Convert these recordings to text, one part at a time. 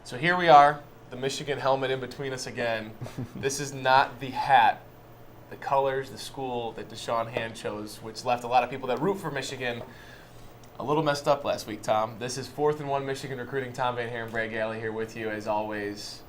So here we are, the Michigan helmet in between us again. This is not the hat, the colors, the school that Hand chose, which left a lot of people that root for Michigan a little messed up last week, Tom. This is 4th and 1 Michigan recruiting. Tom VanHaaren, Brad Galli here with you as always.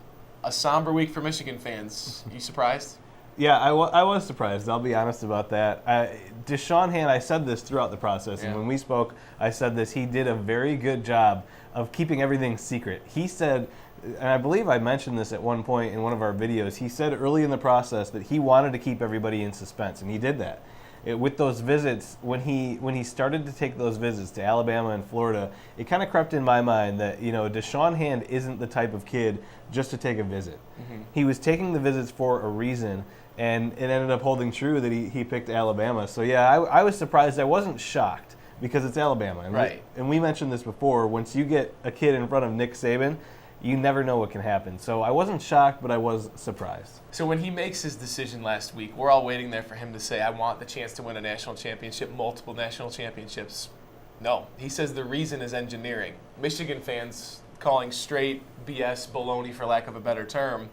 A somber week for Michigan fans. You surprised? Yeah, I was surprised. I'll be honest about that. Hand, I said this throughout the process, and when we spoke, I said this. He did a very good job of keeping everything secret. He said, and I believe I mentioned this at one point in one of our videos, he said early in the process that he wanted to keep everybody in suspense, and he did that. With those visits, when he started to take those visits to Alabama and Florida, it kind of crept in my mind that, Hand isn't the type of kid just to take a visit. Mm-hmm. He was taking the visits for a reason, and it ended up holding true that he picked Alabama. So, yeah, I was surprised. I wasn't shocked because it's Alabama. And right. We mentioned this before. Once you get a kid in front of Nick Saban, you never know what can happen. So I wasn't shocked, but I was surprised. So when he makes his decision last week, we're all waiting there for him to say, I want the chance to win a national championship, multiple national championships. No. He says the reason is engineering. Michigan fans calling straight BS, baloney for lack of a better term.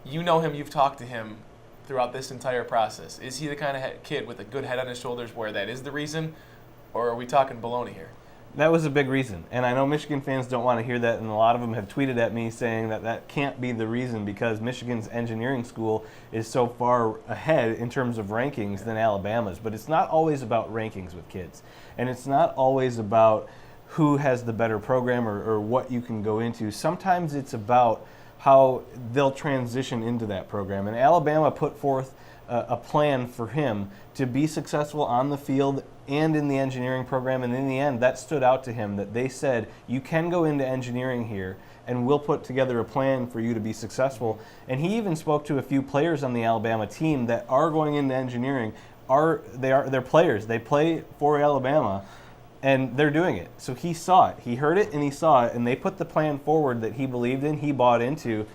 You know him, you've talked to him throughout this entire process. Is he the kind of kid with a good head on his shoulders where that is the reason, or are we talking baloney here? That was a big reason, and I know Michigan fans don't want to hear that, and a lot of them have tweeted at me saying that can't be the reason because Michigan's engineering school is so far ahead in terms of rankings than Alabama's. But it's not always about rankings with kids, and it's not always about who has the better program or what you can go into. Sometimes it's about how they'll transition into that program, and Alabama put forth a plan for him to be successful on the field and in the engineering program, and in the end, that stood out to him that they said, you can go into engineering here, and we'll put together a plan for you to be successful. And he even spoke to a few players on the Alabama team that are going into engineering. They're players. They play for Alabama, and they're doing it. So he saw it. He heard it, and he saw it, and they put the plan forward that he believed in, he bought into,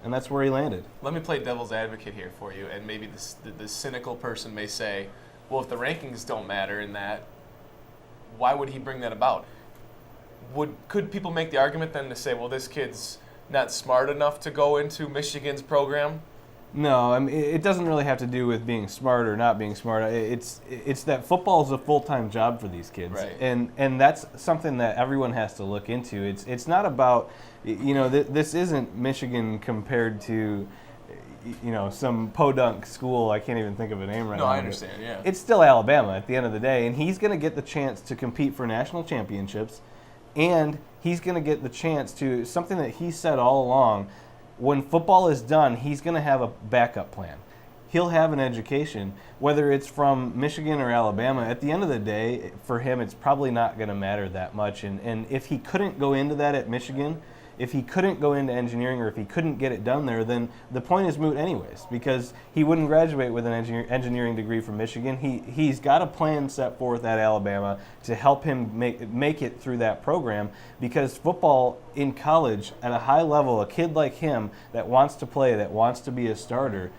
and that's where he landed. Let me play devil's advocate here for you, and maybe the cynical person may say, well, if the rankings don't matter in that, why would he bring that about? Could people make the argument then to say, well, this kid's not smart enough to go into Michigan's program? No, I mean, it doesn't really have to do with being smart or not being smart. It's that football is a full-time job for these kids, right. And that's something that everyone has to look into. It's not about, this isn't Michigan compared to, some podunk school. I can't even think of a name right now. No, I understand, yeah. It's still Alabama at the end of the day, and he's going to get the chance to compete for national championships, and he's going to get the chance to, something that he said all along, when football is done, he's going to have a backup plan. He'll have an education, whether it's from Michigan or Alabama. At the end of the day, for him, it's probably not going to matter that much. And if he couldn't go into that at Michigan, if he couldn't go into engineering, or if he couldn't get it done there, then the point is moot anyways, because he wouldn't graduate with an engineering degree from Michigan. He's got a plan set forth at Alabama to help him make it through that program, because football in college at a high level, a kid like him that wants to play, that wants to be a starter,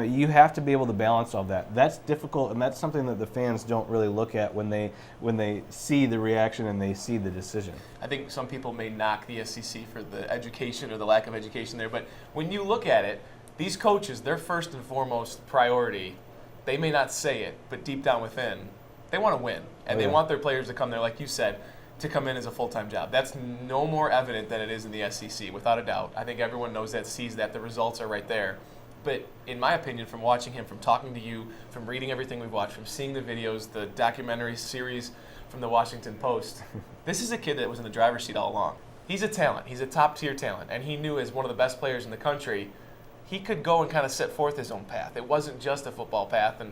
you have to be able to balance all that. That's difficult, and that's something that the fans don't really look at when they see the reaction and they see the decision. I think some people may knock the SEC for the education or the lack of education there, but when you look at it, these coaches, their first and foremost priority, they may not say it, but deep down within, they want to win, and they want their players to come there, like you said, to come in as a full-time job. That's no more evident than it is in the SEC, without a doubt. I think everyone knows that, sees that, the results are right there. But in my opinion, from watching him, from talking to you, from reading everything we've watched, from seeing the videos, the documentary series from the Washington Post, this is a kid that was in the driver's seat all along. He's a talent. He's a top-tier talent. And he knew as one of the best players in the country, he could go and kind of set forth his own path. It wasn't just a football path. And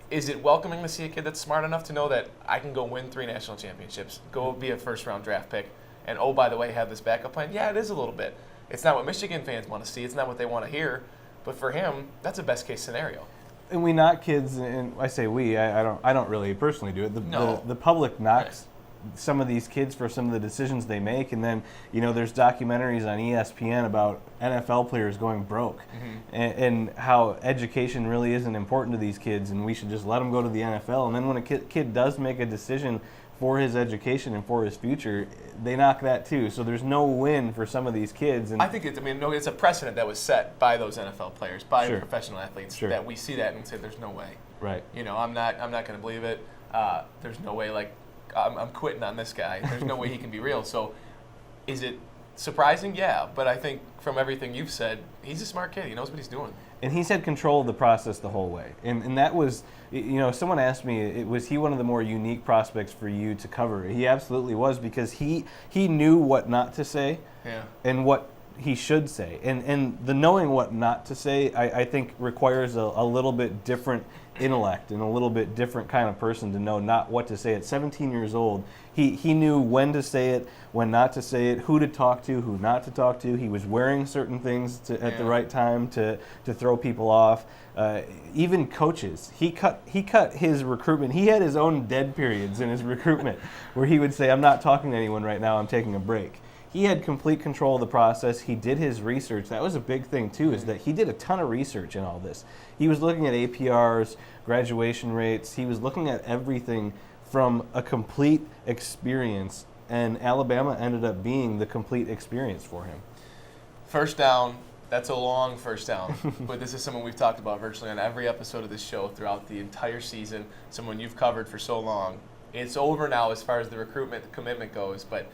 is it welcoming to see a kid that's smart enough to know that I can go win 3 national championships, go be a first-round draft pick, and, oh, by the way, have this backup plan? Yeah, it is a little bit. It's not what Michigan fans want to see. It's not what they want to hear. But for him, that's a best-case scenario. And we knock kids, and I say we. I don't really personally do it. The public knocks some of these kids for some of the decisions they make, and then there's documentaries on ESPN about NFL players going broke, and how education really isn't important to these kids, and we should just let them go to the NFL. And then when a kid does make a decision for his education and for his future, they knock that too. So there's no win for some of these kids. And I think it's a precedent that was set by those NFL players, by Sure. professional athletes, Sure. that we see that and say, "There's no way." right. I'm not going to believe it. There's no way. Like, I'm quitting on this guy. There's no way he can be real. So, is it surprising? Yeah, but I think from everything you've said, he's a smart kid. He knows what he's doing. And he's had control of the process the whole way. And that was, someone asked me, was he one of the more unique prospects for you to cover? He absolutely was, because he knew what not to say and what he should say. And the knowing what not to say, I think, requires a little bit different intellect and a little bit different kind of person to know not what to say. At 17 years old, he knew when to say it, when not to say it, who to talk to, who not to talk to. He was wearing certain things at the right time to throw people off. Even coaches, he cut his recruitment. He had his own dead periods in his recruitment where he would say, "I'm not talking to anyone right now, I'm taking a break." He had complete control of the process. He did his research. That was a big thing, too, is that he did a ton of research in all this. He was looking at APRs, graduation rates. He was looking at everything from a complete experience, and Alabama ended up being the complete experience for him. First down. That's a long first down, but this is someone we've talked about virtually on every episode of this show throughout the entire season, someone you've covered for so long. It's over now as far as the recruitment commitment goes, but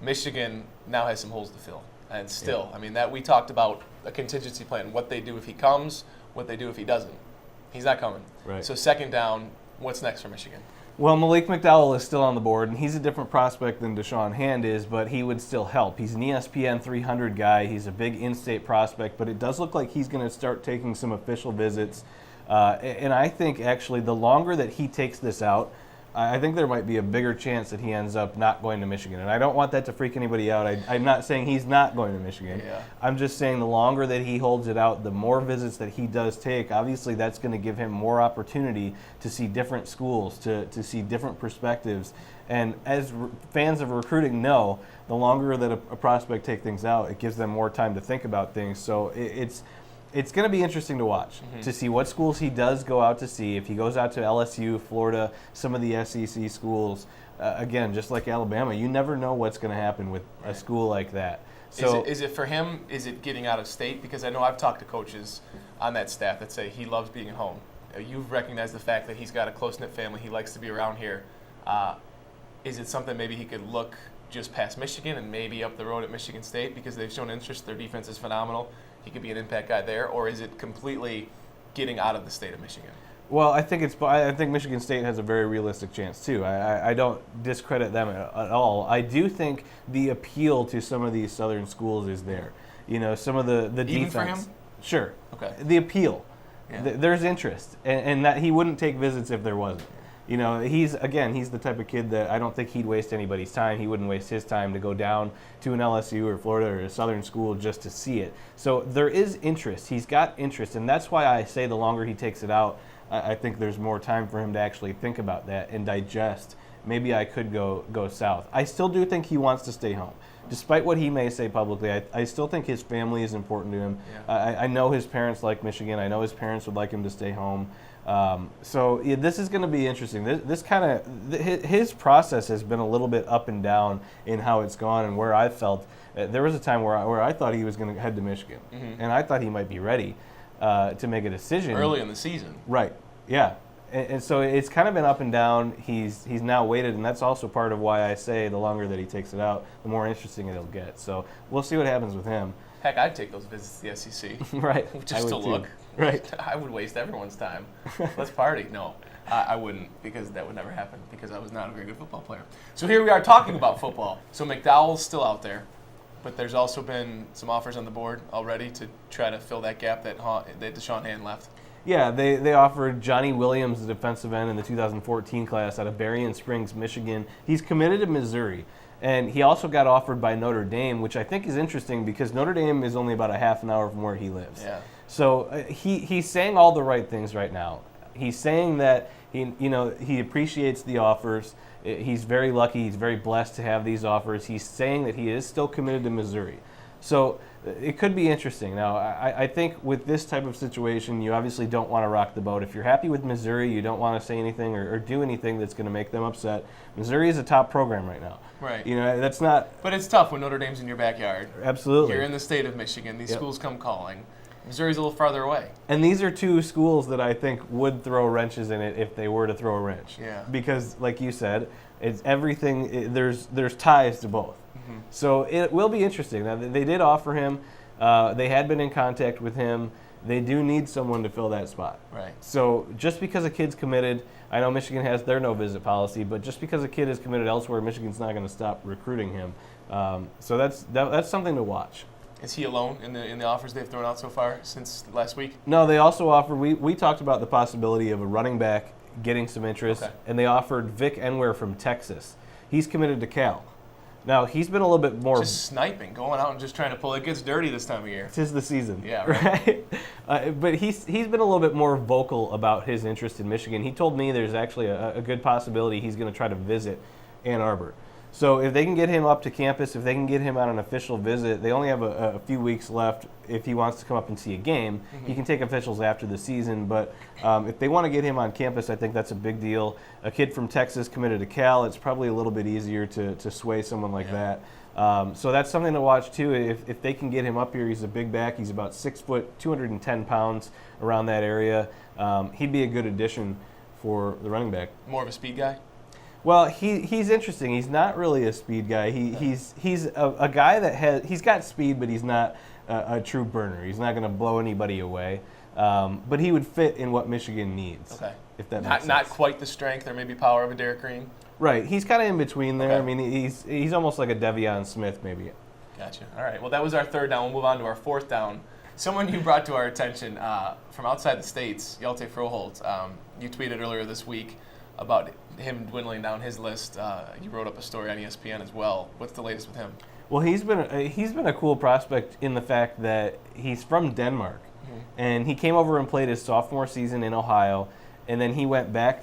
Michigan now has some holes to fill. And still, I mean, that we talked about a contingency plan, what they do if he comes, what they do if he doesn't. He's not coming. Right. So second down, what's next for Michigan? Well, Malik McDowell is still on the board, and he's a different prospect than Deshaun Hand is, but he would still help. He's an ESPN 300 guy. He's a big in-state prospect, but it does look like he's going to start taking some official visits. And I think, actually, the longer that he takes this out, I think there might be a bigger chance that he ends up not going to Michigan. And I don't want that to freak anybody out. I'm not saying he's not going to Michigan. Yeah. I'm just saying the longer that he holds it out, the more visits that he does take, obviously that's going to give him more opportunity to see different schools, to see different perspectives. And as fans of recruiting know, the longer that a prospect takes things out, it gives them more time to think about things. So it's going to be interesting to watch, to see what schools he does go out to see. If he goes out to LSU, Florida, some of the SEC schools, again, just like Alabama, you never know what's going to happen with a school like that. So is it for him, is it getting out of state? Because I know I've talked to coaches on that staff that say he loves being at home. You've recognized the fact that he's got a close-knit family. He likes to be around here. Is it something maybe he could look just past Michigan and maybe up the road at Michigan State because they've shown interest? Their defense is phenomenal. He could be an impact guy there, or is it completely getting out of the state of Michigan? Well, I think Michigan State has a very realistic chance too. I don't discredit them at all. I do think the appeal to some of these southern schools is there. Some of the defense. Even for him? Sure. Okay. The appeal. Yeah. There's interest, and that he wouldn't take visits if there wasn't. He's the type of kid that I don't think he'd waste anybody's time. He wouldn't waste his time to go down to an LSU or Florida or a Southern school just to see it. So there is interest. He's got interest, and that's why I say the longer he takes it out, I think there's more time for him to actually think about that and digest. Maybe I could go south. I still do think he wants to stay home. Despite what he may say publicly, I still think his family is important to him. Yeah. I know his parents like Michigan. I know his parents would like him to stay home. This is going to be interesting. His process has been a little bit up and down in how it's gone, and where I felt there was a time where I thought he was going to head to Michigan, and I thought he might be ready to make a decision early in the season. Right. Yeah. And so it's kind of been up and down. He's now waited, and that's also part of why I say the longer that he takes it out, the more interesting it'll get. So we'll see what happens with him. Heck, I'd take those visits to the SEC. Right. Just to look. Right. I would waste everyone's time. Let's party. No, I wouldn't, because that would never happen, because I was not a very good football player. So here we are talking about football. So McDowell's still out there, but there's also been some offers on the board already to try to fill that gap that Deshaun Hand left. Yeah, they offered Johnny Williams, the defensive end in the 2014 class out of Berrien Springs, Michigan. He's committed to Missouri. And he also got offered by Notre Dame, which I think is interesting because Notre Dame is only about a half an hour from where he lives. Yeah. So he's saying all the right things right now. He's saying that he appreciates the offers. He's very lucky. He's very blessed to have these offers. He's saying that he is still committed to Missouri. So it could be interesting. Now, I think with this type of situation, you obviously don't want to rock the boat. If you're happy with Missouri, you don't want to say anything or do anything that's going to make them upset. Missouri is a top program right now. Right. That's not. But it's tough when Notre Dame's in your backyard. Absolutely. You're in the state of Michigan. These schools come calling. Missouri's a little farther away. And these are two schools that I think would throw wrenches in it if they were to throw a wrench. Yeah. Because, like you said, it's everything. There's ties to both. Mm-hmm. So it will be interesting. Now, they did offer him. They had been in contact with him. They do need someone to fill that spot. Right. So just because a kid's committed, I know Michigan has their no-visit policy, but just because a kid is committed elsewhere, Michigan's not going to stop recruiting him. So that's something to watch. Is he alone in the offers they've thrown out so far since last week? No, they also offered. We talked about the possibility of a running back getting some interest, and they offered Vic Enware from Texas. He's committed to Cal. Now, he's been a little bit more. Just sniping, going out and just trying to pull. It gets dirty this time of year. 'Tis the season. Yeah, right. But he's been a little bit more vocal about his interest in Michigan. He told me there's actually a good possibility he's going to try to visit Ann Arbor. So if they can get him up to campus, if they can get him on an official visit, they only have a few weeks left. If he wants to come up and see a game, he can take officials after the season. But if they want to get him on campus, I think that's a big deal. A kid from Texas committed to Cal, it's probably a little bit easier to sway someone like that. So that's something to watch too. If they can get him up here, he's a big back. He's about 6 foot, 210 pounds, around that area. He'd be a good addition for the running back. More of a speed guy? Well, he's interesting. He's not really a speed guy. He's a guy that he's got speed, but he's not a true burner. He's not going to blow anybody away. But he would fit in what Michigan needs. Okay. If that makes sense. Not quite the strength or maybe power of a Derek Green. Right. He's kind of in between there. Okay. I mean, he's almost like a Devion Smith, maybe. Gotcha. All right. Well, that was our third down. We'll move on to our fourth down. Someone you brought to our attention from outside the States, Hjalte Froholt. You tweeted earlier this week about him dwindling down his list. You wrote up a story on ESPN as well. What's the latest with him? Well, he's been a cool prospect in the fact that he's from Denmark, and he came over and played his sophomore season in Ohio, and then he went back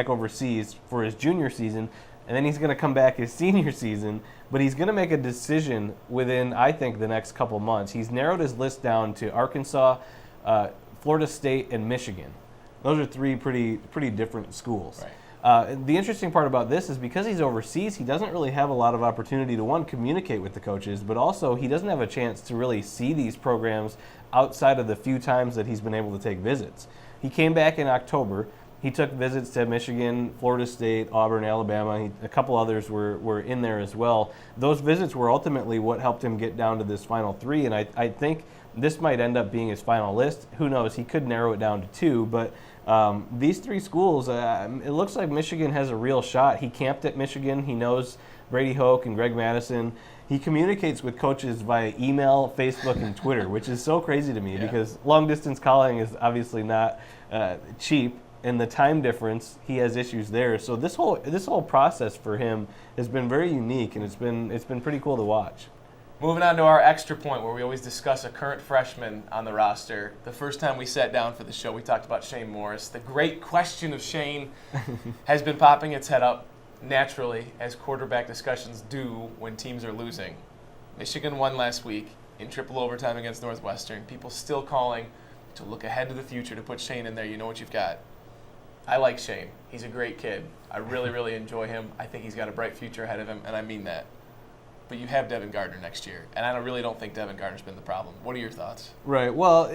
overseas for his junior season, and then he's going to come back his senior season. But he's going to make a decision within, I think, the next couple months. He's narrowed his list down to Arkansas, Florida State, and Michigan. Those are three pretty different schools. Right. The interesting part about this is because he's overseas, he doesn't really have a lot of opportunity to, one, communicate with the coaches, but also he doesn't have a chance to really see these programs outside of the few times that he's been able to take visits. He came back in October. He took visits to Michigan, Florida State, Auburn, Alabama. A couple others were in there as well. Those visits were ultimately what helped him get down to this final three, and I think this might end up being his final list. Who knows? He could narrow it down to two, but these three schools, it looks like Michigan has a real shot. He camped at Michigan. He knows Brady Hoke and Greg Madison. He communicates with coaches via email, Facebook, and Twitter, which is so crazy to me because long-distance calling is obviously not cheap, and the time difference, he has issues there. So this whole process for him has been very unique, and it's been pretty cool to watch. Moving on to our extra point where we always discuss a current freshman on the roster. The first time we sat down for the show, we talked about Shane Morris. The great question of Shane has been popping its head up naturally, as quarterback discussions do when teams are losing. Michigan won last week in triple overtime against Northwestern. People still calling to look ahead to the future to put Shane in there. You know what you've got. I like Shane. He's a great kid. I really, really enjoy him. I think he's got a bright future ahead of him, and I mean that. But you have Devin Gardner next year, and I really don't think Devin Gardner's been the problem. What are your thoughts? Right. Well,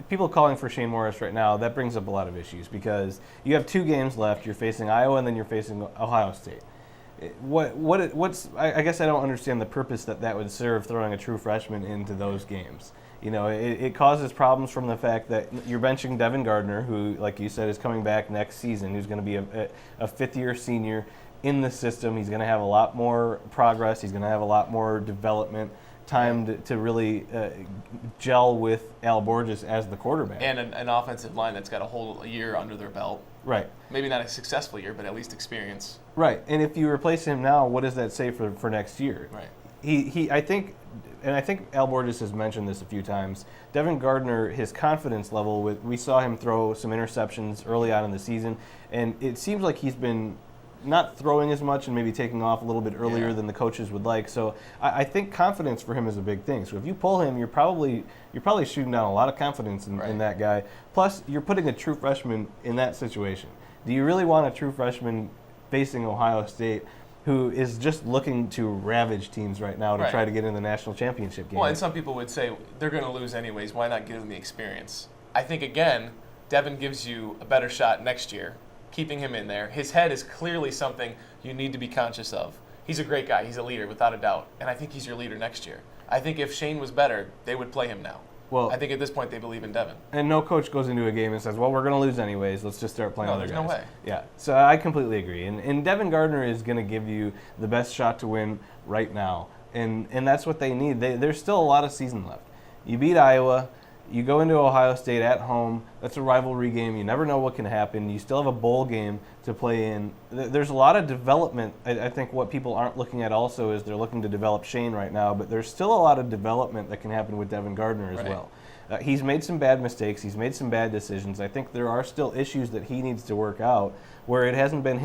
people calling for Shane Morris right now, that brings up a lot of issues because you have 2 games left. You're facing Iowa, and then you're facing Ohio State. I guess I don't understand the purpose that would serve throwing a true freshman into those games. You know, it causes problems from the fact that you're benching Devin Gardner, who, like you said, is coming back next season, who's going to be a fifth-year senior in the system. He's going to have a lot more progress. He's going to have a lot more development time to really gel with Al Borges as the quarterback. And an offensive line that's got a whole year under their belt. Right. Maybe not a successful year, but at least experience. Right. And if you replace him now, what does that say for next year? Right. I think Al Borges has mentioned this a few times. Devin Gardner, his confidence level, we saw him throw some interceptions early on in the season, and it seems like he's been not throwing as much and maybe taking off a little bit earlier than the coaches would like. So I think confidence for him is a big thing. So if you pull him, you're probably shooting down a lot of confidence in that guy. Plus, you're putting a true freshman in that situation. Do you really want a true freshman facing Ohio State, who is just looking to ravage teams right now to try to get in the national championship game? Well, and some people would say they're going to lose anyways. Why not give them the experience? I think, again, Devin gives you a better shot next year, keeping him in there. His head is clearly something you need to be conscious of. He's a great guy. He's a leader, without a doubt. And I think he's your leader next year. I think if Shane was better, they would play him now. Well, I think at this point they believe in Devin. And no coach goes into a game and says, well, we're going to lose anyways. Let's just start playing other guys. No, there's no way. Yeah, so I completely agree. And Devin Gardner is going to give you the best shot to win right now. And that's what they need. There's still a lot of season left. You beat Iowa. You go into Ohio State at home. That's a rivalry game. You never know what can happen. You still have a bowl game to play in. There's a lot of development. I think what people aren't looking at also is they're looking to develop Shane right now, but there's still a lot of development that can happen with Devin Gardner as well. He's made some bad mistakes. He's made some bad decisions. I think there are still issues that he needs to work out where it hasn't been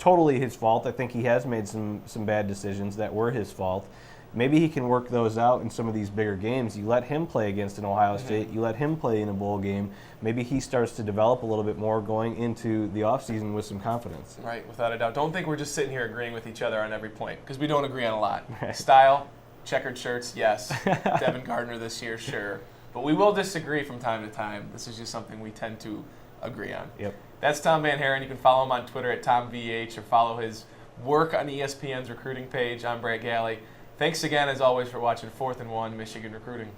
totally his fault. I think he has made some bad decisions that were his fault. Maybe he can work those out in some of these bigger games. You let him play against an Ohio State. You let him play in a bowl game. Maybe he starts to develop a little bit more going into the offseason with some confidence. Right, without a doubt. Don't think we're just sitting here agreeing with each other on every point, because we don't agree on a lot. Style, checkered shirts, yes. Devin Gardner this year, sure. But we will disagree from time to time. This is just something we tend to agree on. Yep. That's Tom VanHaaren. You can follow him on Twitter at TomVH or follow his work on ESPN's recruiting page. I'm Brad Galli. Thanks again, as always, for watching 4th and 1 Michigan Recruiting.